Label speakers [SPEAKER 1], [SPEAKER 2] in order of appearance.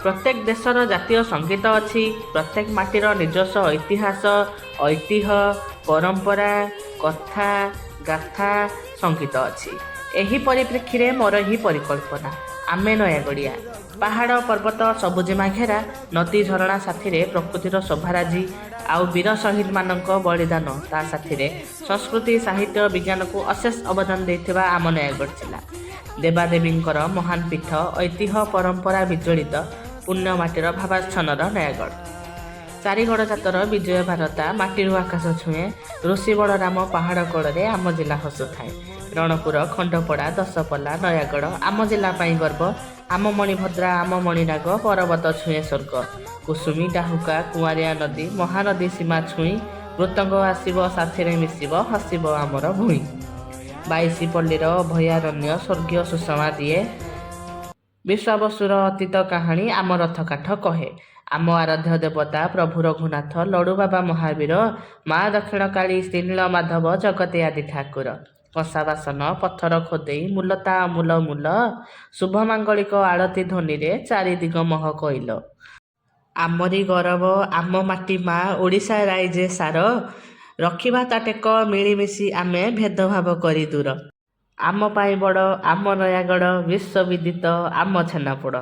[SPEAKER 1] प्रत्येक देशर जातीय संगीत अच्छी। प्रत्येक माटीर निजस्व इतिहास ऐतिह्य परंपरा कथा गाथा संगीत अच्छी। एही परिप्रेक्षी मोर ही परिकल्पना आमे नयागड़िया पहाड़ पर्वत सबुजिमा घेरा नदी झरणा साथी प्रकृतिर शोभाराजी आउ वीर शहीद मानक बलिदान ता साथी संस्कृति साहित्य विज्ञान को अशेष अवदान देथिबा आम नयागढ़ जिला देवादेवींकर महान पीठ ऐतिह्य परंपरा विजड़ित पुण्य माटीर भावाच्छनर नयागढ़। चारिगड़ जातर विजय भारता माटीरू आकाश छुए ऋषि बलराम पहाड़ कोड़े आम जिला हसुए। रणपुर खंडपड़ा दशपल्ला नयागढ़ आम जिला गर्व। आम मणिभद्रा आम मणिनाग पर्वत छुए स्वर्ग कुसुमी डाहुका कुआरिया नदी महानदी सीमा छुई मृतंग आसब साथी मिसब हसब आमर भूई 22 पल्लीर अभयारण्य स्वर्गीय सुषमा दिए विश्वावसुर अतीत कहानी आम रथकाठ कहे। आम आराध्य देवता प्रभु रघुनाथ लड़ू बाबा महावीर माँ दक्षिण काली श्रीनील माधव जगते आदि ठाकुर कंसा बासन पत्थर खोदेई मूलता अमूल मूल शुभ मांगलिक आलती ध्वनि रे चारि दिग मह कइल आमरी गौरव आम माटी माँ ओडिशा राइजे सार रखिबा ताटेक मिलीमिशी आमे भेदभाव करी दूर आम पाई बड़ आम नयागढ़ विश्वविदित आम छेनापोड़।